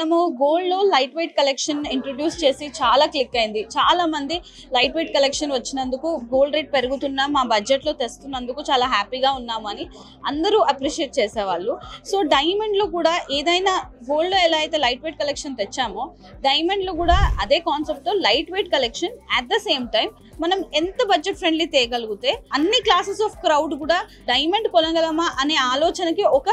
మనము గోల్డ్ లో light weight collection introduce చేసి చాలా క్లిక్ అయింది. చాలా మంది లైట్ వెయిట్ కలెక్షన్ వచ్చినందుకు, గోల్డ్ రేట్ పెరుగుతున్నా మా బడ్జెట్ లో తెస్తున్నందుకు చాలా హ్యాపీగా ఉన్నామని అందరూ అప్రిషియేట్ చేసేవాళ్ళు. సో డైమండ్ లో కూడా ఏదైనా గోల్డ్ లో ఎలా అయితే లైట్ వెయిట్ కలెక్షన్ తెచ్చామో, డైమండ్ లో కూడా అదే కాన్సెప్ట్ తో light weight collection at the same time మనం ఎంత బడ్జెట్ ఫ్రెండ్లీ తేగలిగితే అన్ని క్లాసెస్ ఆఫ్ క్రౌడ్ కూడా డైమండ్ కొనగలమా అనే ఆలోచనకి ఒక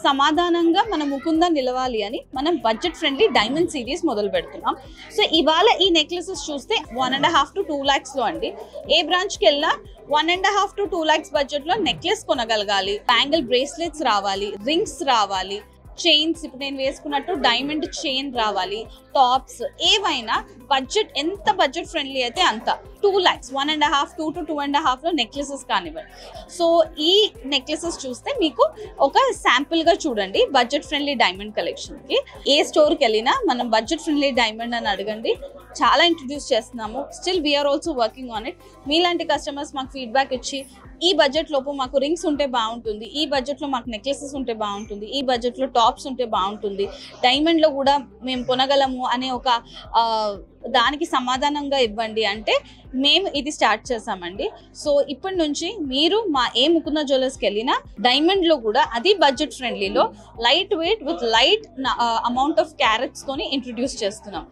సమాధానంగా మన ముకుందా నిలవాలి అని మనం బడ్జెట్ ఫ్రెండ్లీ డైమండ్ సిరీస్ మొదలు పెడుతున్నాం. సో ఇవాళ ఈ నెక్లెసెస్ చూస్తే 1.5 to 2 lakhs లో అండి. ఏ బ్రాంచ్కి వెళ్ళినా 1.5 to 2 lakhs బడ్జెట్ లో నెక్లెస్ కొనగలగాలి, బ్యాంగిల్ బ్రేస్లెట్స్ రావాలి, రింగ్స్ రావాలి, చైన్స్ ఇప్పుడు నేను వేసుకున్నట్టు డైమండ్ చైన్ రావాలి, టాప్స్ ఏవైనా బడ్జెట్ ఎంత బడ్జెట్ ఫ్రెండ్లీ అయితే అంత 2 lakhs 1.5 2 to 2.5 లో నెక్లెసెస్ కానివ్వండి. సో ఈ నెక్లెసెస్ చూస్తే మీకు ఒక శాంపుల్ గా చూడండి బడ్జెట్ ఫ్రెండ్లీ డైమండ్ కలెక్షన్ కి. ఏ స్టోర్కి వెళ్ళినా మనం బడ్జెట్ ఫ్రెండ్లీ డైమండ్ అని అడగండి, చాలా ఇంట్రడ్యూస్ చేస్తున్నాము. Still we are also working on it. మీలాంటి కస్టమర్స్ మాకు ఫీడ్బ్యాక్ ఇచ్చి ఈ బడ్జెట్ లోపు మాకు రింగ్స్ ఉంటే బాగుంటుంది, ఈ బడ్జెట్ లో మాకు నెక్లెసెస్ ఉంటే బాగుంటుంది, ఈ బడ్జెట్ లో టాప్స్ ఉంటే బాగుంటుంది, డైమండ్ లో కూడా మేము కొనగలము అనే ఒక దానికి సమాధానంగా ఇవ్వండి అంటే మేము ఇది స్టార్ట్ చేసామండి. సో ఇప్పటి నుంచి మీరు మా ఏ ముకుందా జ్యువెలర్స్కి వెళ్ళినా డైమండ్ లో కూడా అది బడ్జెట్ ఫ్రెండ్లీలో light weight with light amount of carats తోని ఇంట్రడ్యూస్ చేస్తున్నాం.